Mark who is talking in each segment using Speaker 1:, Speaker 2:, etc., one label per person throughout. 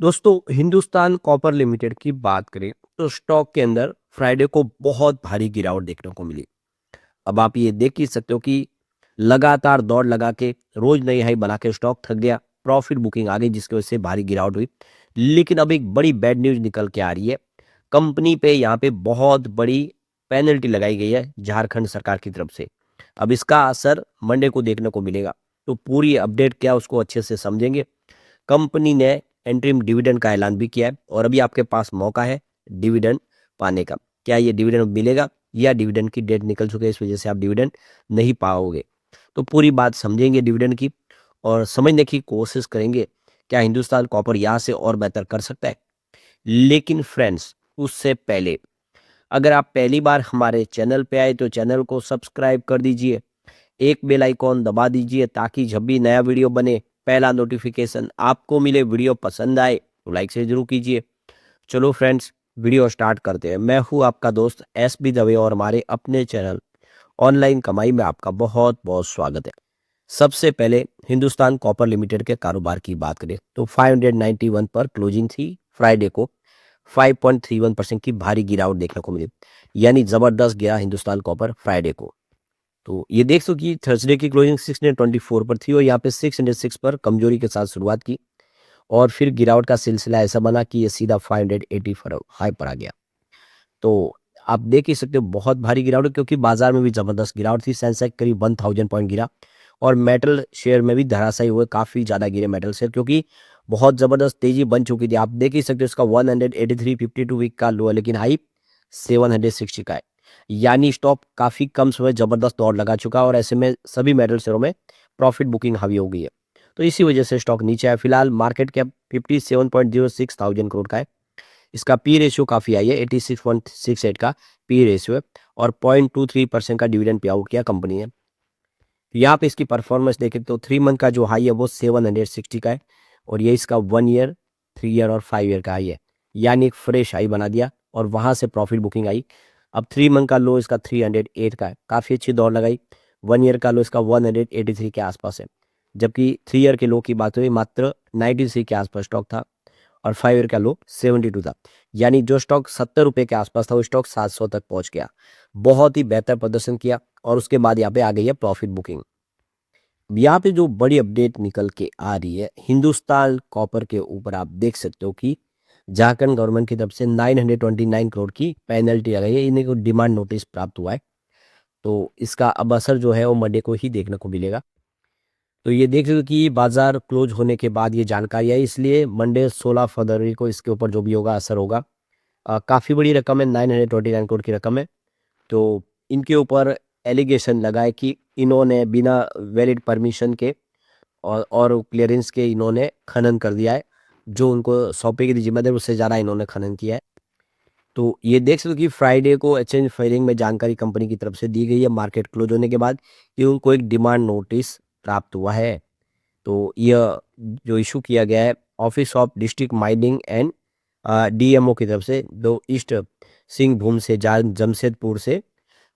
Speaker 1: दोस्तों, Hindustan copper limited की बात करें तो स्टॉक के अंदर फ्राइडे को बहुत भारी गिरावट देखने को मिली। अब आप ये देख ही सकते हो कि लगातार दौड़ लगा के रोज नई हाई बना के स्टॉक थक गया, प्रॉफिट बुकिंग आ गई जिसकी वजह से भारी गिरावट हुई। लेकिन अब एक बड़ी बैड न्यूज निकल के आ रही है। कंपनी पे यहाँ पे बहुत बड़ी पेनल्टी लगाई गई है झारखंड सरकार की तरफ से। अब इसका असर मंडे को देखने को मिलेगा। तो पूरी अपडेट क्या उसको अच्छे से समझेंगे। कंपनी ने एंट्रीम डिविडेंड का ऐलान भी किया है और अभी आपके पास मौका है डिविडेंड पाने का। क्या ये डिविडेंड मिलेगा या डिविडेंड की डेट निकल चुकी है, इस वजह से आप डिविडेंड नहीं पाओगे। तो पूरी बात समझेंगे डिविडेंड की और समझने की कोशिश करेंगे क्या हिंदुस्तान कॉपर यहाँ से और बेहतर कर सकता है। लेकिन फ्रेंड्स, उससे पहले अगर आप पहली बार हमारे चैनल पे आए तो चैनल को सब्सक्राइब कर दीजिए, एक बेल आइकॉन दबा दीजिए ताकि जब भी नया वीडियो बने पहला नोटिफिकेशन आपको मिले। वीडियो पसंद आए तो लाइक से जरूर कीजिए। चलो फ्रेंड्स, वीडियो स्टार्ट करते हैं। मैं हूं आपका दोस्त एस बी दवे और हमारे अपने चैनल ऑनलाइन कमाई में आपका बहुत बहुत स्वागत है। सबसे पहले हिंदुस्तान कॉपर लिमिटेड के कारोबार की बात करें तो 591 पर क्लोजिंग थी। फ्राइडे को 5.31% की भारी गिरावट देखने को मिली, यानी जबरदस्त गया हिंदुस्तान कॉपर फ्राइडे को। तो ये देख सको कि थर्सडे की क्लोजिंग 624 पर थी और यहाँ पे 606 पर कमजोरी के साथ शुरुआत की और फिर गिरावट का सिलसिला ऐसा बना कि ये सीधा 580 पर हाई पर आ गया। तो आप देख ही सकते हो बहुत भारी गिरावट है, क्योंकि बाजार में भी जबरदस्त गिरावट थी। सेंसेक्स करीब 1000 पॉइंट गिरा और मेटल शेयर में भी धराशायी हुए, काफी ज्यादा गिरे मेटल शेयर, क्योंकि बहुत जबरदस्त तेजी बन चुकी थी। आप देख ही सकते हो इसका 183 52 वीक का लो है, लेकिन हाई 760 का है। यानी स्टॉक काफी कम समय जबरदस्त दौड़ लगा चुका और ऐसे में सभी मेटल शेयरों में प्रॉफिट बुकिंग हावी हो गई है। तो इसी वजह से स्टॉक नीचे है। फिलहाल मार्केट कैप 57.06 थाउजेंड करोड़ का है। इसका पी रेशियो काफी आई है, 86.68 का पी रेशियो है और 0.23% का डिविडेंड पे आउट किया कंपनी ने। यहाँ पे इसकी परफॉर्मेंस देखें तो 3 मंथ का जो हाई है वो 760 का है और ये इसका 1 ईयर, 3 ईयर और 5 ईयर का हाई है। यानी एक फ्रेश हाई बना दिया और वहां से प्रॉफिट बुकिंग आई। अब 3 मंथ का लो इसका 308 का है, काफी अच्छी दौड़ लगाई। 1 ईयर का लो इसका 183 के आसपास है, जबकि 3 ईयर के लो की बात हुई मात्र 93 के आसपास स्टॉक था और 5 ईयर का लो 72 था। यानी जो स्टॉक 70 रुपए के आसपास था वो स्टॉक 700 तक पहुंच गया। बहुत ही बेहतर प्रदर्शन किया और उसके बाद यहाँ पे आ गई है प्रॉफिट बुकिंग। यहाँ पे जो बड़ी अपडेट निकल के आ रही है हिंदुस्तान कॉपर के ऊपर, आप देख सकते हो कि झारखंड गवर्नमेंट की तरफ से 929 करोड़ की पेनल्टी आ गई है। इन्हें को डिमांड नोटिस प्राप्त हुआ है। तो इसका अब असर जो है वो मंडे को ही देखने को मिलेगा। तो ये देख सकते हो कि बाजार क्लोज होने के बाद ये जानकारी आई, इसलिए मंडे 16 फरवरी को इसके ऊपर जो भी होगा असर होगा। काफ़ी बड़ी रकम है, 929 करोड़ की रकम है। तो इनके ऊपर एलिगेशन लगा है कि इन्होंने बिना वैलिड परमिशन के और क्लियरेंस के इन्होंने खनन कर दिया है। जो उनको सौंपे की जिम्मेदारी उससे ज़्यादा इन्होंने खनन किया है। तो ये देख सकते हो कि फ्राइडे को एक्सचेंज फाइलिंग में जानकारी कंपनी की तरफ से दी गई है मार्केट क्लोज होने के बाद कि उनको एक डिमांड नोटिस प्राप्त हुआ है। तो यह जो इशू किया गया है office of district mining and DMO की तरफ से, दो ईस्ट सिंह भूम से जमशेदपुर से,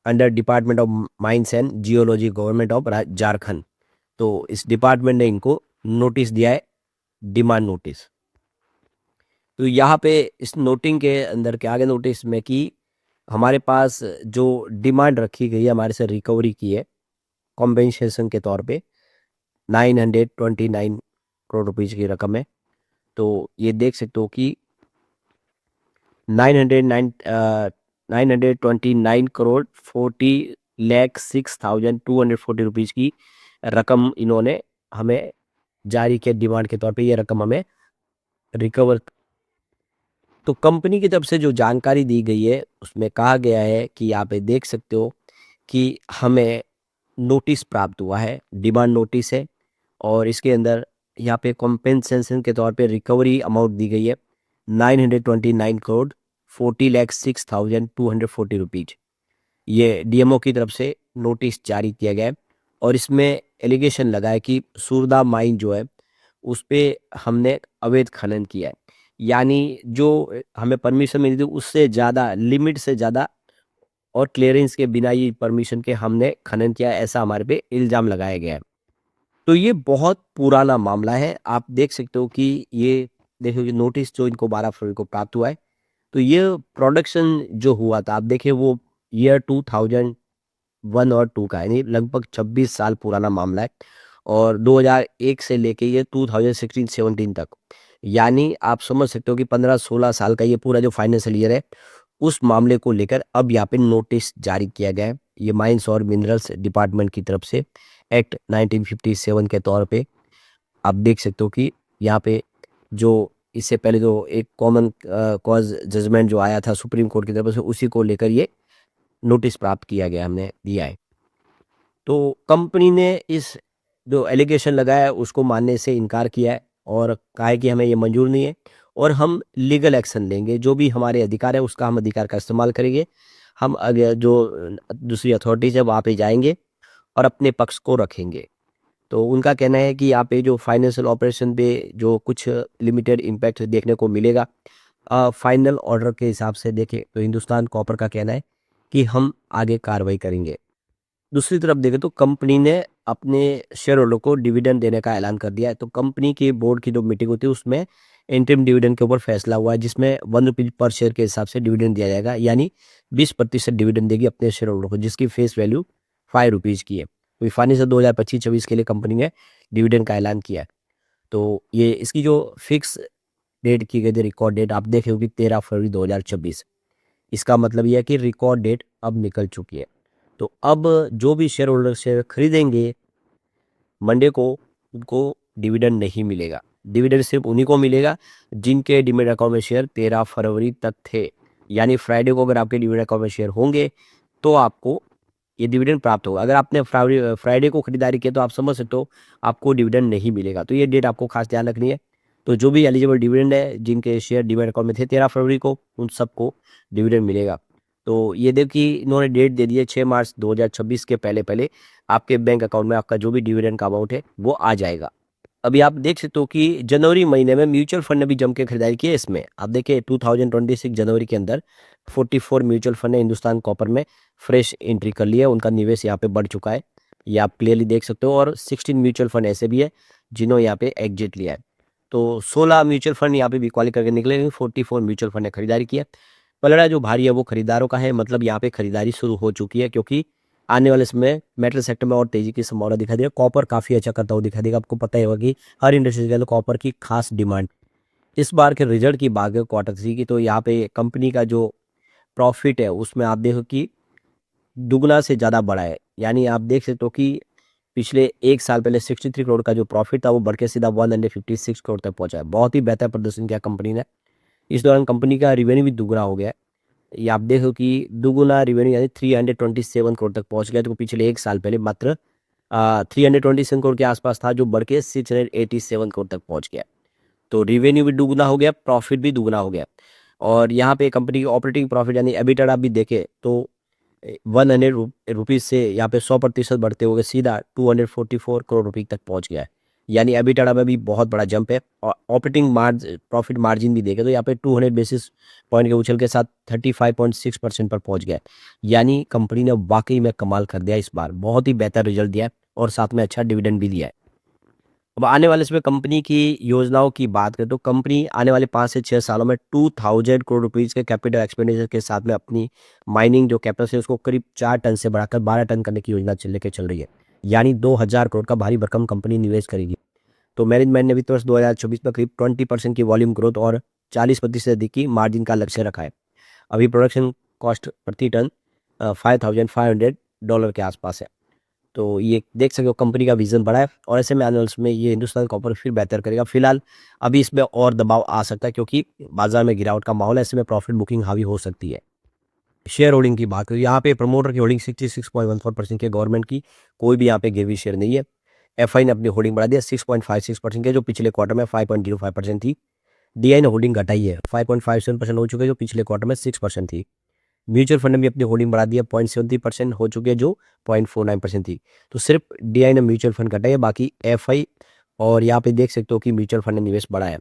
Speaker 1: under department of mines and geology government of Jharkhand. तो इस डिपार्टमेंट ने इनको नोटिस दिया है, डिमांड नोटिस। तो यहाँ पे इस नोटिंग के अंदर क्या आगे नोटिस में कि हमारे पास जो डिमांड रखी गई है हमारे से रिकवरी की है कॉम्पेंसेशन के तौर पे 929 करोड़ रुपीज की रकम है। तो ये देख सकते हो कि 929 करोड़ 40,06,240 रुपीज की रकम इन्होंने हमें जारी किया डिमांड के तौर पे। ये रकम हमें रिकवर। तो कंपनी की तरफ से जो जानकारी दी गई है उसमें कहा गया है कि यहाँ पे देख सकते हो कि हमें नोटिस प्राप्त हुआ है, डिमांड नोटिस है और इसके अंदर यहाँ पे कॉम्पेंसेशन के तौर पे रिकवरी अमाउंट दी गई है 929 करोड़ 40,06,240 रुपीज। ये डीएमओ की तरफ से नोटिस जारी किया गया है और इसमें एलिगेशन लगा है कि सूरदा माइन जो है उस पे हमने अवैध खनन किया है। यानी जो हमें परमिशन मिली थी उससे ज़्यादा, लिमिट से ज़्यादा और क्लियरेंस के बिना ये परमिशन के हमने खनन किया, ऐसा हमारे पे इल्ज़ाम लगाया गया है। तो ये बहुत पुराना मामला है। आप देख सकते हो कि ये देखो कि नोटिस जो इनको 12 फरवरी को प्राप्त हुआ है, तो ये प्रोडक्शन जो हुआ था आप देखिए वो ईयर 2001 और 2 का है, यानी लगभग 26 साल पुराना मामला है और 2001 से लेके ये 2016-17 तक, यानी आप समझ सकते हो कि 15-16 साल का ये पूरा जो फाइनेंशियल ईयर है, उस मामले को लेकर अब यहाँ पे नोटिस जारी किया गया है। ये माइंस और मिनरल्स डिपार्टमेंट की तरफ से एक्ट 1957 के तौर पे आप देख सकते हो कि यहाँ पे जो इससे पहले जो एक कॉमन कॉज जजमेंट जो आया था सुप्रीम कोर्ट की तरफ से, उसी को लेकर ये नोटिस प्राप्त किया गया, हमने दिया है। तो कंपनी ने इस जो एलिगेशन लगाया है उसको मानने से इनकार किया है और कहा है कि हमें ये मंजूर नहीं है और हम लीगल एक्शन लेंगे, जो भी हमारे अधिकार है उसका हम अधिकार का इस्तेमाल करेंगे। हम जो दूसरी अथॉरिटीज है वहाँ पे जाएंगे और अपने पक्ष को रखेंगे। तो उनका कहना है कि यहाँ पे जो फाइनेंशियल ऑपरेशन पे जो कुछ लिमिटेड इम्पैक्ट देखने को मिलेगा, फाइनल ऑर्डर के हिसाब से देखें तो हिंदुस्तान कॉपर का कहना है कि हम आगे कार्रवाई करेंगे। दूसरी तरफ देखें तो कंपनी ने अपने शेयर होल्डर को डिविडेंड देने का ऐलान कर दिया है। तो कंपनी की बोर्ड की जो मीटिंग होती है उसमें इंटरिम डिविडेंड के ऊपर फैसला हुआ है, जिसमें 1 रुपीज पर शेयर के हिसाब से डिविडेंड दिया जाएगा, यानी 20% डिविडेंड देगी अपने शेयर होल्डर को, जिसकी फेस वैल्यू 5 रुपीज़ की है। तो फाइनेंशियल 2025-26 के लिए कंपनी ने डिविडेंड का ऐलान किया है। तो ये इसकी जो फिक्स डेट की गई थी, रिकॉर्ड डेट आप देखें होगी 13 फरवरी 2026। इसका मतलब यह है कि रिकॉर्ड डेट अब निकल चुकी है। तो अब जो भी शेयर होल्डर शेयर खरीदेंगे मंडे को, उनको डिविडेंड नहीं मिलेगा। डिविडेंड सिर्फ उन्हीं को मिलेगा जिनके डीमैट अकाउंट में शेयर 13 फरवरी तक थे, यानी फ्राइडे को अगर आपके डीमैट अकाउंट में शेयर होंगे तो आपको ये डिविडेंड प्राप्त होगा। अगर आपने फ्राइडे को खरीदारी की तो आप समझ सकते हो आपको डिविडेंड नहीं मिलेगा। तो ये डेट आपको खास ध्यान रखनी है। तो जो भी एलिजिबल डिविडेंड है, जिनके शेयर डीमैट अकाउंट में थे 13 फरवरी को, उन सबको डिविडेंड मिलेगा। तो ये देखिए इन्होंने डेट दे दी है 6 मार्च 2026 के पहले पहले आपके बैंक अकाउंट में आपका जो भी डिविडेंड का अमाउंट है वो आ जाएगा। अभी आप देख सकते हो कि जनवरी महीने में म्यूचुअल फंड ने भी जम के खरीदारी की है। इसमें आप देखिए 2026 जनवरी के अंदर 44 म्यूचुअल फंड ने हिंदुस्तान कॉपर में फ्रेश एंट्री कर ली है, उनका निवेश यहाँ पे बढ़ चुका है, ये आप क्लियरली देख सकते हो। और 16 म्यूचुअल फंड ऐसे भी है जिन्होंने यहाँ पे एग्जिट लिया है। तो 16 म्यूचुअल फंड यहाँ पे भी क्वालिफाई करके निकले, लेकिन 44 म्यूचुअल फंड ने खरीदारी की है। पलड़ा जो भारी है वो खरीदारों का है, मतलब यहाँ पे खरीदारी शुरू हो चुकी है, क्योंकि आने वाले समय मेटल सेक्टर में और तेजी की संभावना दिखाई देगा। कॉपर काफ़ी अच्छा करता हुआ दिखाई देगा। आपको पता ही होगा कि हर इंडस्ट्री के लिए कॉपर की खास डिमांड। इस बार के रिजल्ट की बात करें क्वार्टर 3 की, तो यहाँ पे कंपनी का जो प्रॉफिट है उसमें आप देखो कि दुगना से ज़्यादा बढ़ा है। यानी आप देख सकते हो कि पिछले एक साल पहले 63 करोड़ का जो प्रॉफिट था वो बढ़ के सीधा 156 करोड़ तक पहुंचा है। बहुत ही बेहतर प्रदर्शन किया कंपनी ने। इस दौरान कंपनी का रिवेन्यू भी दुगना हो गया है। ये आप देखो कि दुगुना रिवेन्यू यानी 327 करोड़ तक पहुंच गया, तो पिछले एक साल पहले मात्र 327 करोड़ के आसपास था, जो बढ़ के 687 करोड़ तक पहुंच गया। तो रिवेन्यू भी दुगना हो गया, प्रॉफिट भी दुगना हो गया। और यहाँ पे कंपनी की ऑपरेटिंग प्रॉफिट यानी एबिटडा भी देखे तो 100 रुपीज़ से यहाँ पे 100% बढ़ते हुए सीधा 244 करोड़ रुपये तक पहुँच गया है। यानी एबिटडा में भी बहुत बड़ा जंप है। और ऑपरेटिंग प्रॉफिट मार्जिन भी देखें तो यहाँ पे 200 बेसिस पॉइंट के उछल के साथ 35.6% पर पहुँच गया है। यानी कंपनी ने वाकई में कमाल कर दिया, इस बार बहुत ही बेहतर रिजल्ट दिया है और साथ में अच्छा डिविडेंड भी दिया है। अब आने वाले समय कंपनी की योजनाओं की बात करें तो कंपनी आने वाले 5 से 6 सालों में 2000 करोड़ रुपीज़ के कैपिटल एक्सपेंडिचर के साथ में अपनी माइनिंग जो कैपेसिटी है उसको करीब 4 टन से बढ़ाकर 12 टन करने की योजना लेके चल रही है। यानी 2000 करोड़ का भारी भरकम कंपनी निवेश करेगी। तो मैनेजमेंट ने वित्त वर्ष 2024 में करीब 20% की वॉल्यूम ग्रोथ और 40% से अधिक की मार्जिन का लक्ष्य रखा है। अभी प्रोडक्शन कॉस्ट प्रति टन $5,500 के आसपास है। तो ये देख सकते हो कंपनी का विजन बड़ा है और ऐसे में आने वाले समय ये हिंदुस्तान कॉपर फिर बेहतर करेगा। फिलहाल अभी इसमें और दबाव आ सकता है क्योंकि बाजार में गिरावट का माहौल है, ऐसे में प्रॉफिट बुकिंग हावी हो सकती है। शेयर होल्डिंग की बात करें, यहाँ पे प्रमोटर की होल्डिंग 66.14% की, गवर्नमेंट की कोई भी यहाँ पे गिरवी शेयर नहीं है। एफआई ने अपनी होल्डिंग बढ़ा दिया 6.56% के, जो पिछले क्वार्टर में 5.05% थी। डीआई ने होल्डिंग घटाई है, 5.57% हो चुके, जो पिछले क्वार्टर में 6% थी। म्यूचुअल फंड ने भी अपनी होल्डिंग बढ़ा दी है, 0.73% हो चुकी है, जो 0.49% थी। तो सिर्फ डीआई ने म्यूचुअल फंड घटाई है, बाकी एफआई और यहाँ पे देख सकते हो कि म्यूचुअल फंड ने निवेश बढ़ाया है।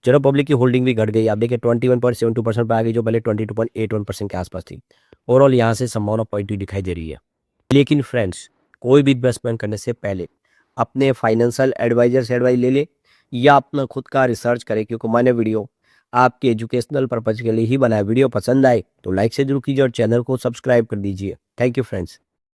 Speaker 1: जनरल पब्लिक की होल्डिंग भी घट गई, आप देखिए 21.72% पर आ गई, जो पहले 22.81% के आसपास थी। ओवरऑल यहाँ से संभावना पॉजिटिव दिखाई दे रही है। लेकिन फ्रेंड्स, कोई भी इन्वेस्टमेंट करने से पहले अपने फाइनेंशियल एडवाइजर से एडवाइस ले ले, या अपना खुद का रिसर्च करें, क्योंकि मैंने वीडियो आपके एजुकेशनल पर्पज के लिए ही बनाया। वीडियो पसंद आए तो लाइक से जरूर कीजिए और चैनल को सब्सक्राइब कर दीजिए। Thank you friends.